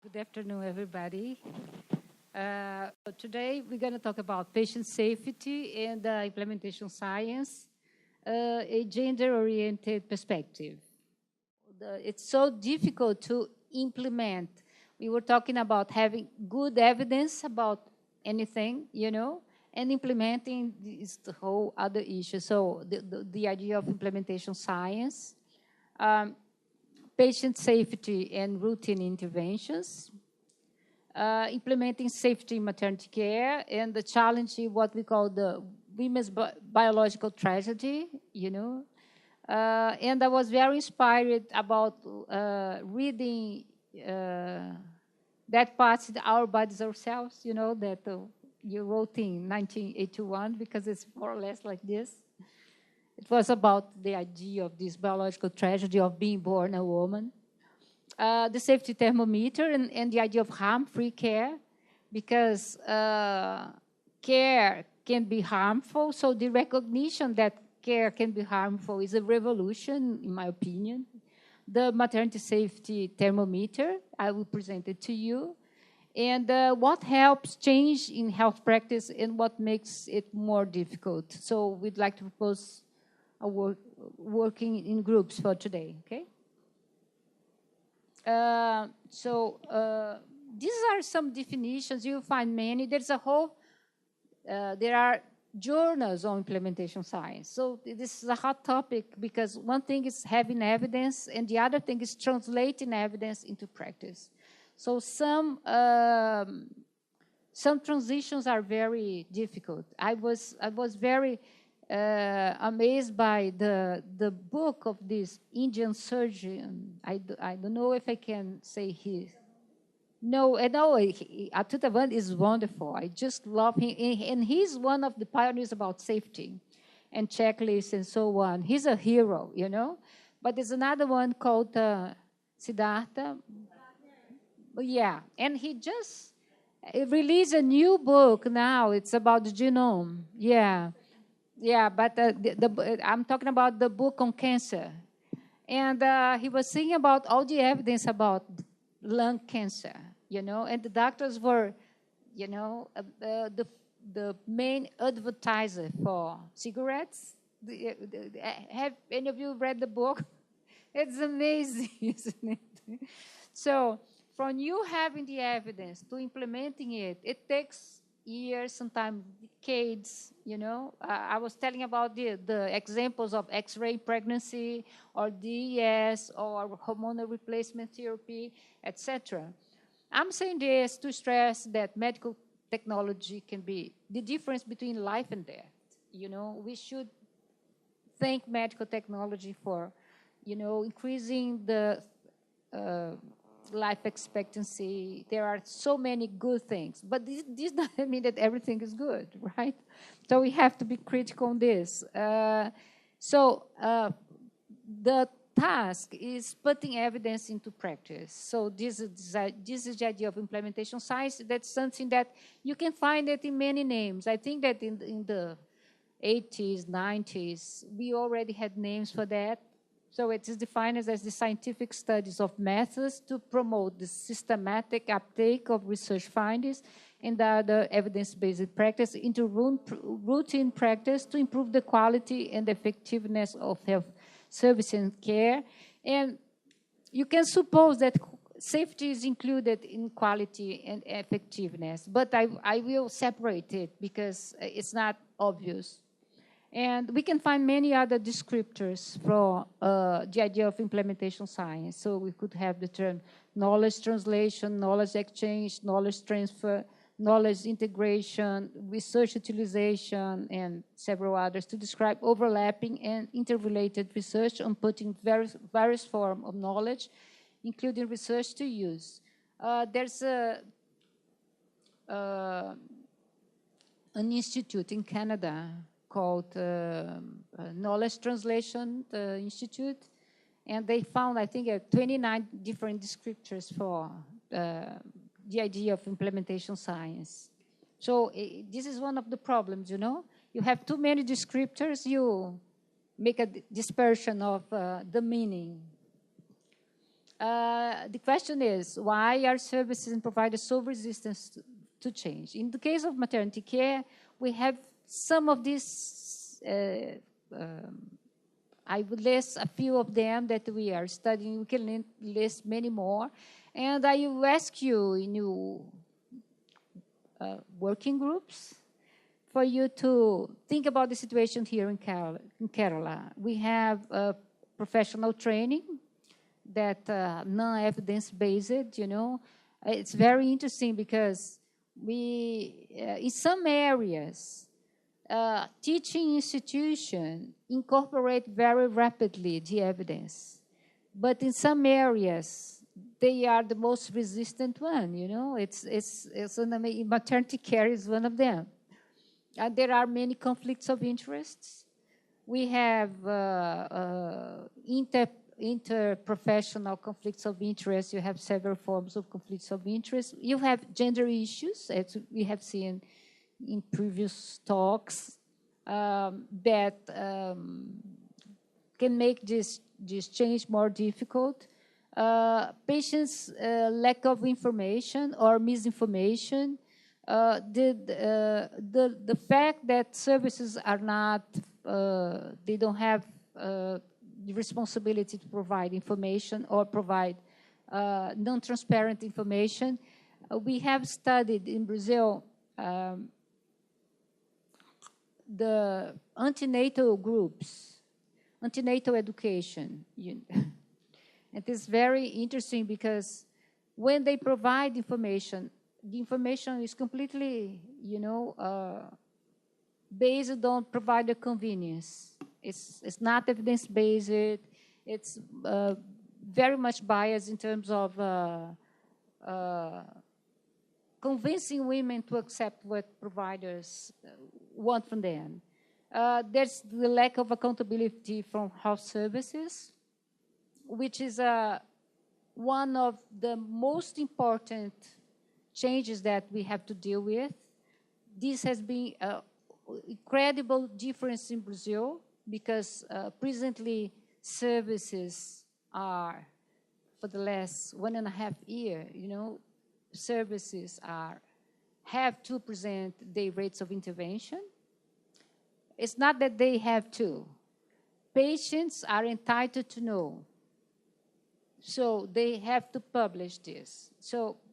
Good afternoon, everybody. Today we're going to talk about patient safety and implementation science, a gender-oriented perspective. It's so difficult to implement. We were talking about having good evidence about anything, and implementing is the whole other issue. So the idea of implementation science, patient safety and routine interventions, implementing safety in maternity care, and the challenge in what we call the women's biological tragedy, and I was very inspired about reading that part, Our Bodies Ourselves, that you wrote in 1981, because it's more or less like this. It was about the idea of this biological tragedy of being born a woman. The safety thermometer and the idea of harm-free care, because care can be harmful. So the recognition that care can be harmful is a revolution, in my opinion. The maternity safety thermometer, I will present it to you. And what helps change in health practice and what makes it more difficult. So we'd like to propose working in groups for today, okay? These are some definitions. You'll find many. There's a whole, there are journals on implementation science. So this is a hot topic because one thing is having evidence and the other thing is translating evidence into practice. So some transitions are very difficult. I was very amazed by the book of this Indian surgeon. I don't know if I can say his. No, Achutha Menon is wonderful. I just love him. And he's one of the pioneers about safety and checklists and so on. He's a hero, But there's another one called Siddhartha. Yeah, and he just released a new book now. It's about the genome. Yeah, but I'm talking about the book on cancer. And he was saying about all the evidence about lung cancer, and the doctors were, the main advertiser for cigarettes. Have any of you read the book? It's amazing, isn't it? So from you having the evidence to implementing it, it takes years, sometimes decades, I was telling about the examples of X-ray pregnancy or DES or hormonal replacement therapy, etc. I'm saying this to stress that medical technology can be the difference between life and death. We should thank medical technology for, increasing the life expectancy. There are so many good things, but this doesn't mean that everything is good, right? So we have to be critical on this. The task is putting evidence into practice. So this is the idea of implementation science. That's something that you can find it in many names. I think that in the 80s, 90s, we already had names for that. So it is defined as the scientific studies of methods to promote the systematic uptake of research findings and other evidence-based practice into routine practice to improve the quality and effectiveness of health service and care. And you can suppose that safety is included in quality and effectiveness, but I will separate it because it's not obvious. And we can find many other descriptors for the idea of implementation science. So we could have the term knowledge translation, knowledge exchange, knowledge transfer, knowledge integration, research utilization, and several others to describe overlapping and interrelated research on putting various forms of knowledge, including research to use. There's an institute in Canada called Knowledge Translation Institute, and they found, I think, 29 different descriptors for the idea of implementation science. So this is one of the problems, You have too many descriptors, you make a dispersion of the meaning. the question is, why are services and providers so resistant to change? In the case of maternity care, we have some of these, I would list a few of them that we are studying. We can list many more. And I will ask you in your working groups for you to think about the situation here in Kerala. We have professional training that non-evidence-based, you know. It's very interesting because we, in some areas, teaching institutions incorporate very rapidly the evidence. But in some areas, they are the most resistant one, you know. Maternity care is one of them. There are many conflicts of interests. We have interprofessional conflicts of interest. You have several forms of conflicts of interest. You have gender issues, as we have seen in previous talks, that can make this change more difficult. Patients' lack of information or misinformation. The fact that services are not, they don't have the responsibility to provide information or provide non-transparent information. We have studied in Brazil the antenatal groups, antenatal education. It is very interesting because when they provide information, the information is completely, you know, based on provider convenience. It's not evidence-based. It's very much biased in terms of convincing women to accept what providers want from them. There's the lack of accountability from health services, which is one of the most important changes that we have to deal with. This has been an incredible difference in Brazil because presently services are, for the last 1.5 years, you know, services have to present their rates of intervention. It's not that they have to. Patients are entitled to know. So they have to publish this.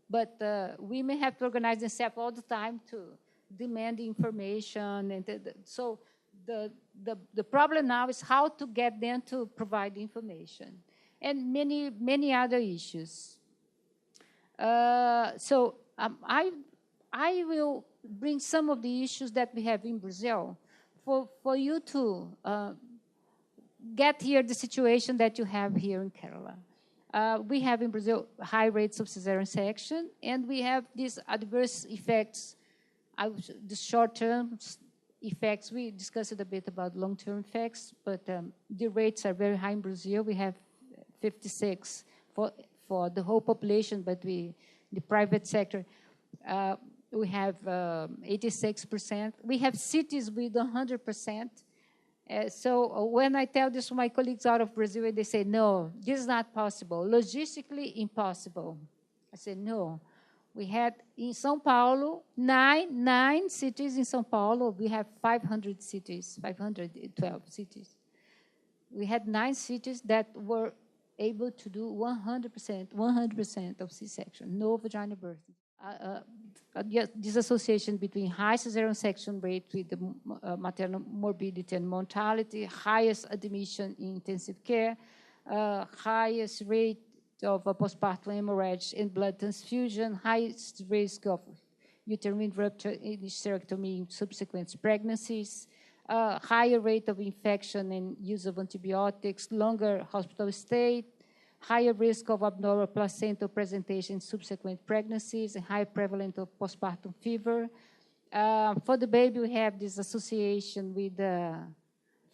But women have to organize themselves all the time to demand the information. And so the problem now is how to get them to provide the information. And many other issues. I will bring some of the issues that we have in Brazil for you to get here the situation that you have here in Kerala. We have in Brazil high rates of cesarean section, and we have these adverse effects, the short-term effects. We discussed a bit about long-term effects, but the rates are very high in Brazil. We have 56 for the whole population, but the private sector, we have 86%. We have cities with 100%. So when I tell this to my colleagues out of Brazil, they say, no, this is not possible, logistically impossible. I said, no. We had in Sao Paulo, nine cities in Sao Paulo. We have 500 cities, 512 cities. We had 9 cities that were able to do 100% of C-section, no vaginal birth. This association between high cesarean section rate with the maternal morbidity and mortality, highest admission in intensive care, highest rate of postpartum hemorrhage and blood transfusion, highest risk of uterine rupture in hysterectomy in subsequent pregnancies, higher rate of infection and use of antibiotics, longer hospital stay, higher risk of abnormal placental presentation in subsequent pregnancies, and high prevalence of postpartum fever. For the baby, we have this association with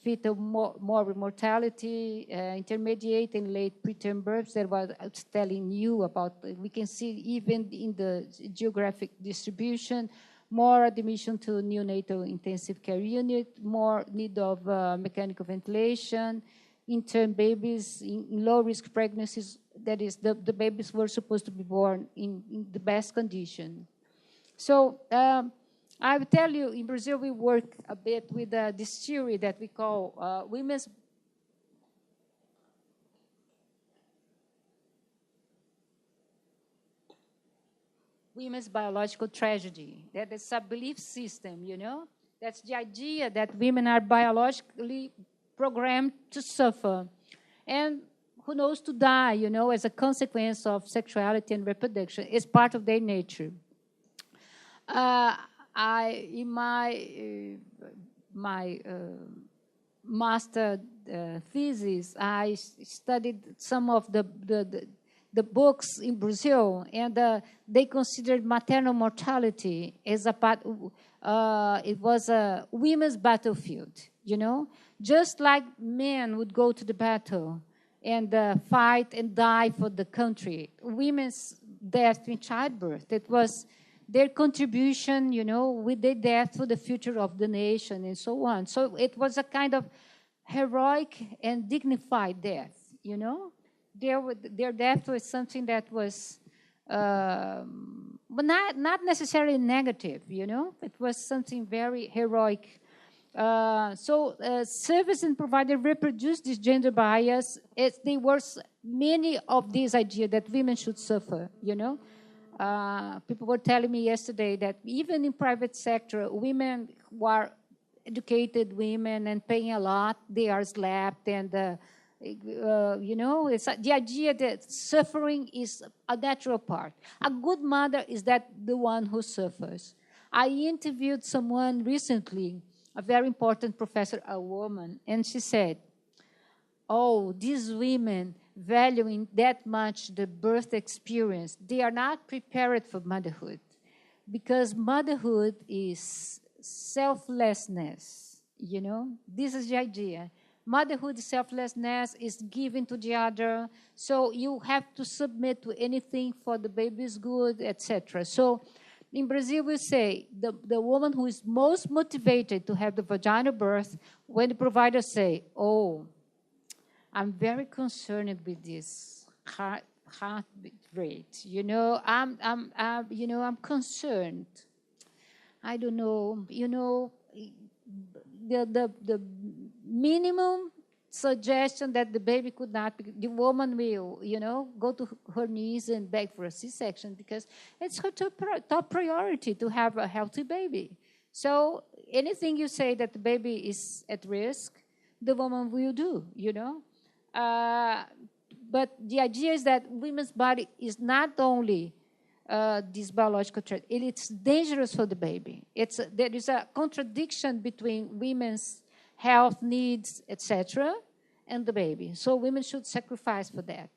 fetal morbid mortality, intermediate and late preterm births that I was telling you about. We can see even in the geographic distribution, more admission to neonatal intensive care unit, more need of mechanical ventilation, in-term babies, in low-risk pregnancies, that is, the babies were supposed to be born in the best condition. So I will tell you, in Brazil, we work a bit with this theory that we call women's biological tragedy. That is a belief system, you know? That's the idea that women are biologically programmed to suffer. And who knows, to die, you know, as a consequence of sexuality and reproduction. It's part of their nature. In my master thesis, I studied some of the books in Brazil, and they considered maternal mortality as a part. It was a women's battlefield, you know, just like men would go to the battle and fight and die for the country. Women's death in childbirth, it was their contribution, you know, with their death for the future of the nation and so on. So it was a kind of heroic and dignified death, you know. Their death was something that was, but not necessarily negative, you know. It was something very heroic. So service and provider reproduced this gender bias. There were many of these ideas that women should suffer, you know. People were telling me yesterday that even in private sector, women who are educated women and paying a lot, they are slapped, and you know, it's the idea that suffering is a natural part. A good mother is that the one who suffers. I interviewed someone recently, a very important professor, a woman, and she said, oh, these women valuing that much the birth experience, they are not prepared for motherhood, because motherhood is selflessness, you know. This is the idea. Motherhood selflessness is given to the other, so you have to submit to anything for the baby's good, etc. So in Brazil, we say the woman who is most motivated to have the vaginal birth, when the providers say, oh, I'm very concerned with this heart rate, you know, I'm concerned. I don't know, you know, the minimum suggestion that the baby could not, the woman will, you know, go to her knees and beg for a C-section, because it's her top priority to have a healthy baby. So anything you say that the baby is at risk, the woman will do, you know. But the idea is that women's body is not only this biological trait, it's dangerous for the baby. There is a contradiction between women's health needs, etc., and the baby. So women should sacrifice for that.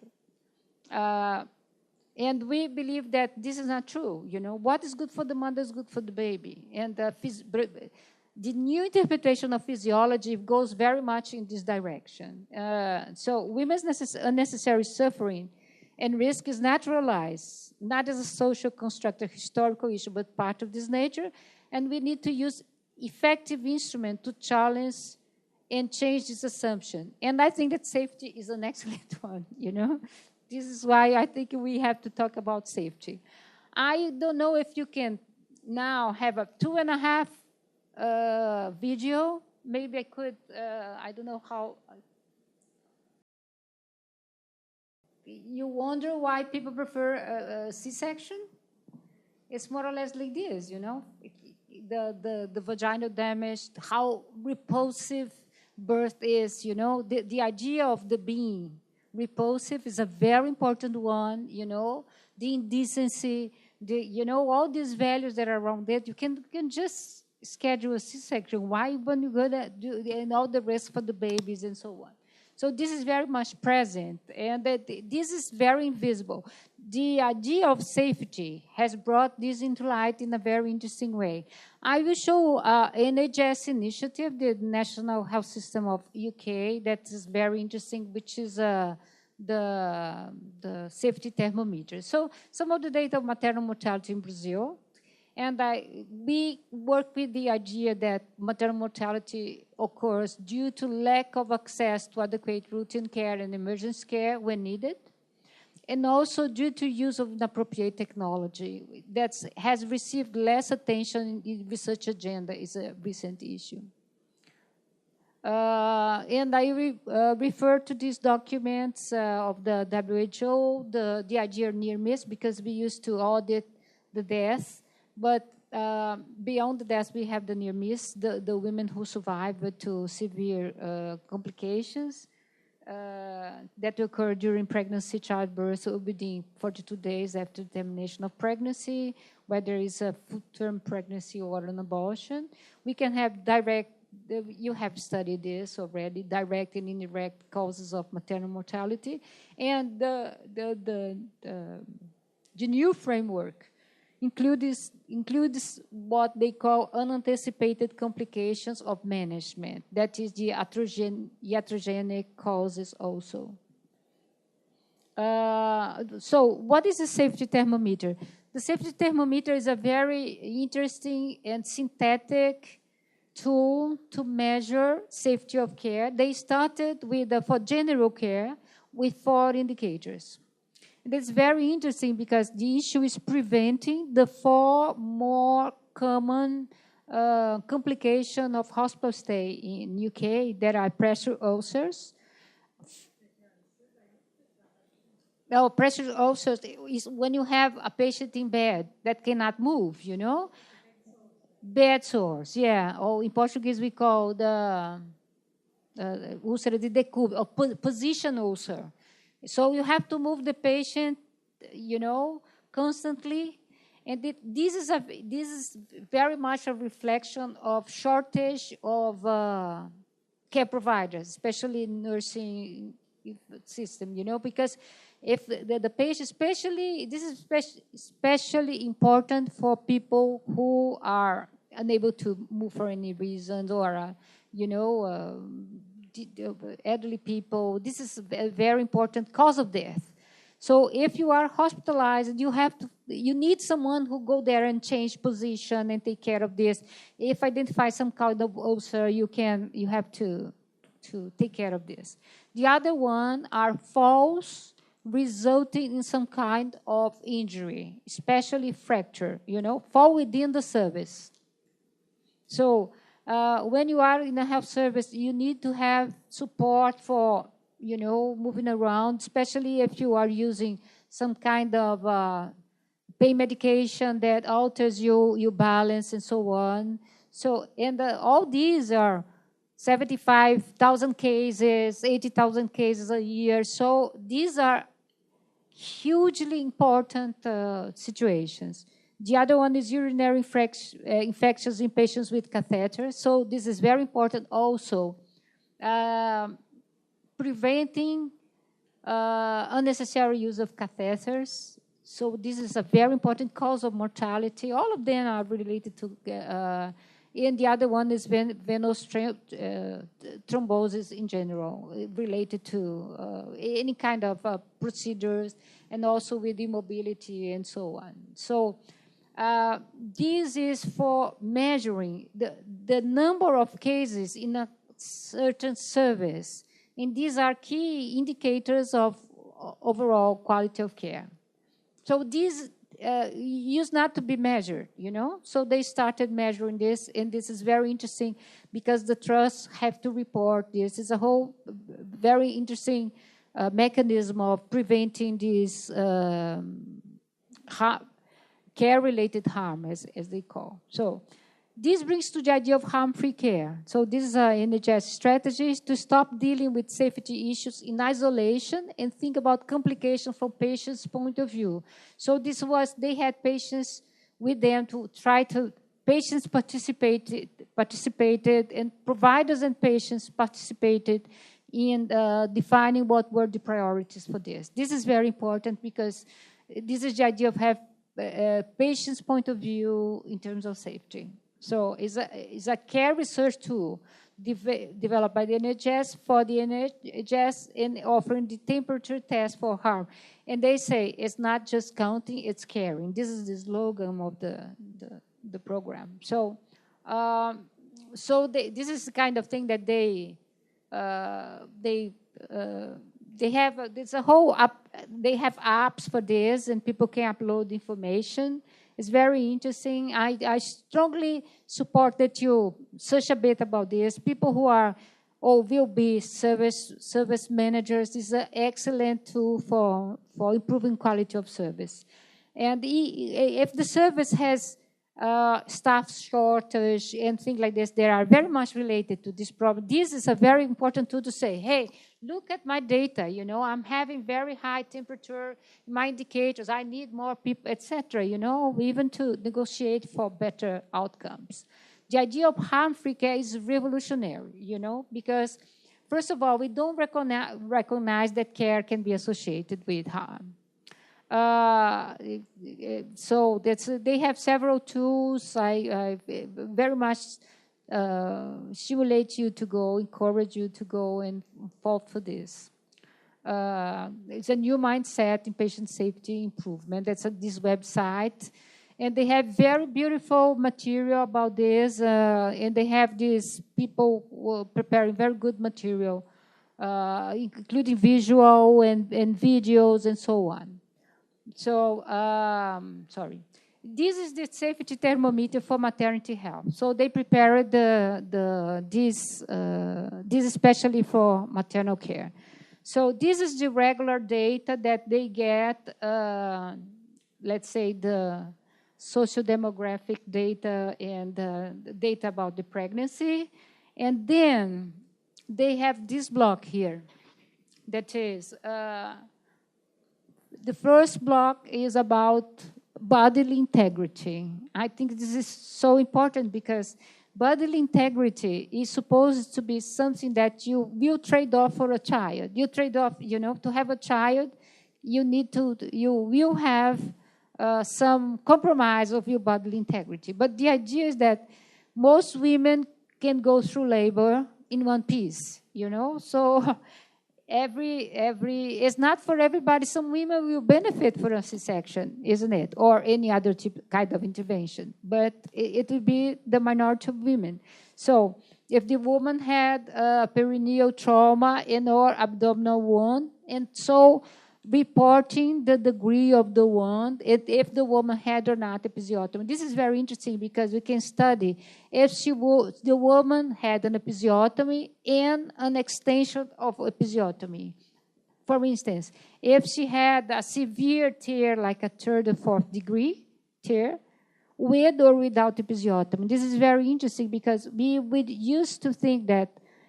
And we believe that this is not true. You know, what is good for the mother is good for the baby. And the new interpretation of physiology goes very much in this direction. So women's unnecessary suffering and risk is naturalized, not as a social construct, a historical issue, but part of this nature. And we need to use effective instrument to challenge and change this assumption. And I think that safety is an excellent one, you know. This is why I think we have to talk about safety. I don't know if you can now have a 2.5 video. Maybe I could, I don't know how. You wonder why people prefer a C-section? It's more or less like this, you know. The vaginal damage, how repulsive birth is, you know. The idea of the being repulsive is a very important one, you know. The indecency, you know, all these values that are around that. You can just schedule a C-section. Why when you're gonna do and all the rest for the babies and so on. So this is very much present, and this is very invisible. The idea of safety has brought this into light in a very interesting way. I will show NHS initiative, the National Health System of UK, that is very interesting, which is the safety thermometer. So some of the data of maternal mortality in Brazil, and we work with the idea that maternal mortality occurs due to lack of access to adequate routine care and emergency care when needed. and also due to use of inappropriate technology that has received less attention in the research agenda is a recent issue. And I refer to these documents of the WHO, the idea of near miss, because we used to audit the deaths, but beyond the deaths, we have the near miss, the women who survive to severe complications that occur during pregnancy, childbirth, or within 42 days after termination of pregnancy, whether it's a full-term pregnancy or an abortion. We can have direct, you have studied this already, direct and indirect causes of maternal mortality. And the new framework includes what they call unanticipated complications of management. That is the iatrogenic causes also. So what is a safety thermometer? The safety thermometer is a very interesting and synthetic tool to measure safety of care. They started with, for general care, with 4 indicators. It's very interesting because the issue is preventing the 4 more common complications of hospital stay in UK. There are pressure ulcers. No, pressure ulcers is when you have a patient in bed that cannot move, you know. Bed sores, yeah. Or in Portuguese we call the úlcera de decúbito, or position ulcer. So you have to move the patient, you know, constantly. And this is very much a reflection of shortage of care providers, especially nursing system, you know, because if the patient, especially, this is especially important for people who are unable to move for any reasons or, you know, elderly people. This is a very important cause of death. So if you are hospitalized, you need someone who go there and change position and take care of this. If identify some kind of ulcer, you have to take care of this. The other one are falls resulting in some kind of injury, especially fracture, you know, fall within the service. So when you are in a health service, you need to have support for, you know, moving around, especially if you are using some kind of pain medication that alters your balance and so on. So, and all these are 75,000 cases, 80,000 cases a year. So these are hugely important situations. The other one is urinary infections in patients with catheters. So this is very important also. Preventing unnecessary use of catheters. So this is a very important cause of mortality. All of them are related to, and the other one is venous thrombosis in general, related to any kind of procedures, and also with immobility and so on. So this is for measuring the number of cases in a certain service. And these are key indicators of overall quality of care. So these used not to be measured, you know. So they started measuring this, and this is very interesting because the trusts have to report this. It's a whole very interesting mechanism of preventing this care-related harm, as they call. So this brings to the idea of harm-free care. So this is an NHS strategy to stop dealing with safety issues in isolation and think about complications from patients' point of view. So this was, they had patients with them to try to, patients participated and providers and patients participated in defining what were the priorities for this. This is very important because this is the idea of have patient's point of view in terms of safety. So it's a care research tool developed by the NHS for the NHS and offering the temperature test for harm. And they say it's not just counting, it's caring. This is the slogan of the program. So this is the kind of thing that they they have there's a whole app. They have apps for this, and people can upload information. It's very interesting. I strongly support that you search a bit about this. People who are or will be service managers is an excellent tool for improving quality of service. And if the service has staff shortage and things like this, they are very much related to this problem. This is a very important tool to say, hey, look at my data, you know, I'm having very high temperature, my indicators, I need more people, etc., you know, even to negotiate for better outcomes. The idea of harm-free care is revolutionary, you know, because first of all, we don't recognize that care can be associated with harm. So they have several tools. I very much stimulate you to go, encourage you to go and fall for this. It's a new mindset in patient safety improvement. That's this website. And they have very beautiful material about this. And they have these people preparing very good material, including visual and videos and so on. So, sorry. This is the safety thermometer for maternity health. So they prepared this especially for maternal care. So this is the regular data that they get, let's say the socio-demographic data and data about the pregnancy. And then they have this block here that is, the first block is about bodily integrity. I think this is so important because bodily integrity is supposed to be something that you will trade off for a child. You trade off, you know, to have a child, you will have some compromise of your bodily integrity. But the idea is that most women can go through labor in one piece, you know, so it's not for everybody. Some women will benefit from a C-section, isn't it? Or any other kind of intervention. But it will be the minority of women. So if the woman had a perineal trauma and or abdominal wound, and so reporting the degree of the wound, if the woman had or not episiotomy. This is very interesting because we can study if the woman had an episiotomy and an extension of episiotomy. For instance, if she had a severe tear, like a third or fourth degree tear, with or without episiotomy. This is very interesting because we used to think that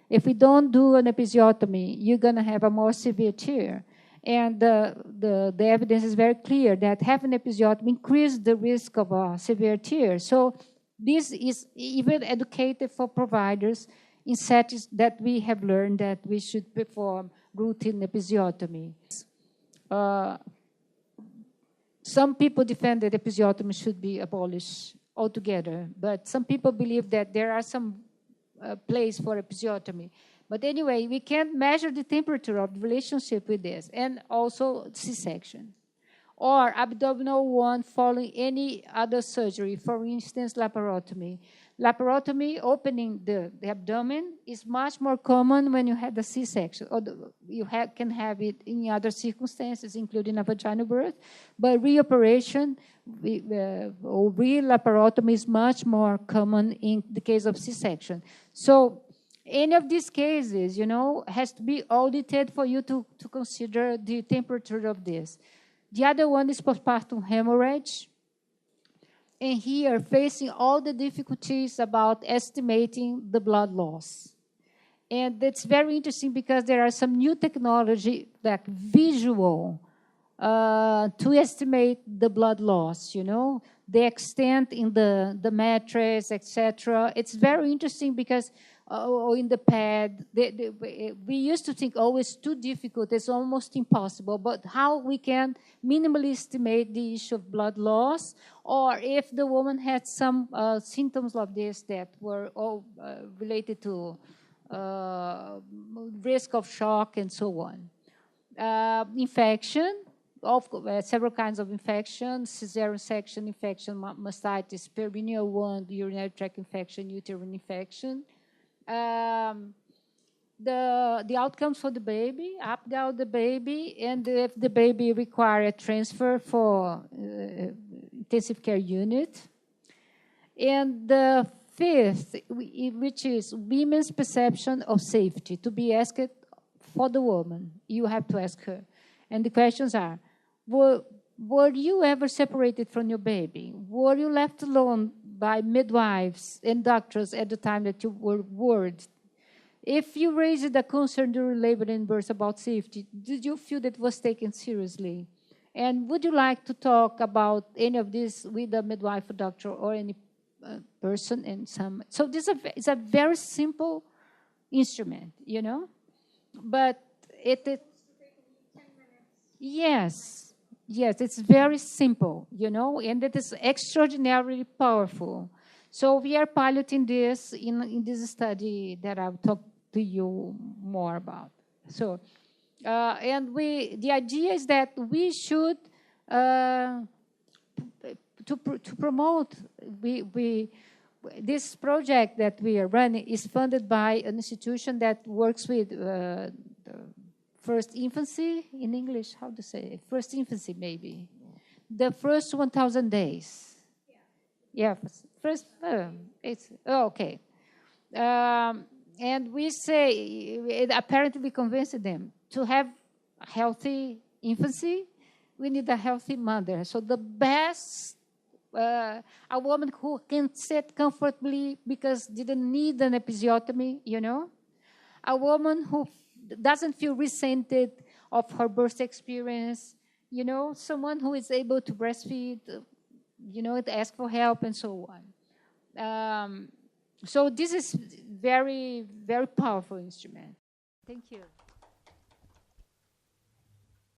if we don't do an episiotomy, you're going to have a more severe tear. And the evidence is very clear that having episiotomy increases the risk of a severe tear. So this is even educated for providers in settings that we have learned that we should perform routine episiotomy. Some people defend that episiotomy should be abolished altogether, but some people believe that there are some place for episiotomy. But anyway, we can measure the temperature of the relationship with this, and also C-section. Or abdominal wound following any other surgery, for instance, laparotomy. Laparotomy, opening the abdomen, is much more common when you have a C-section. Or you can have it in other circumstances, including a vaginal birth. But reoperation or re-laparotomy is much more common in the case of C-section. So any of these cases, you know, has to be audited for you to consider the temperature of this. The other one is postpartum hemorrhage. And here, facing all the difficulties about estimating the blood loss. And it's very interesting because there are some new technology, like visual, to estimate the blood loss, you know, the extent in the mattress, etc. It's very interesting because in the pad, we used to think, oh, it's too difficult, it's almost impossible, but how we can minimally estimate the issue of blood loss, or if the woman had some symptoms of this that were all related to risk of shock and so on. Infection, several kinds of infections, cesarean section infection, mastitis, perineal wound, urinary tract infection, uterine infection. the outcomes for the baby, up-down the baby, and if the baby require a transfer for intensive care unit. And the fifth, which is women's perception of safety, to be asked for the woman. You have to ask her. And the questions are, were you ever separated from your baby? Were you left alone by midwives and doctors at the time that you were worried? If you raised a concern during labor and birth about safety, did you feel that was taken seriously? And would you like to talk about any of this with a midwife or doctor or any person? And some. So this is a very simple instrument, you know, but it yes, yes, it's very simple, you know, and it is extraordinarily powerful. So we are piloting this in this study that I'll talk to you more about. So, and the idea is that we should, to promote, this project that we are running is funded by an institution that works with the first infancy, in English, how to say it? First infancy, maybe. The first 1,000 days. Yeah, first, it's, okay. And we say, apparently we convinced them to have a healthy infancy, we need a healthy mother. So the best, a woman who can sit comfortably because didn't need an episiotomy, you know. A woman who doesn't feel resented of her birth experience, you know. Someone who is able to breastfeed, you know, to ask for help and so on. So this is very, very powerful instrument. Thank you.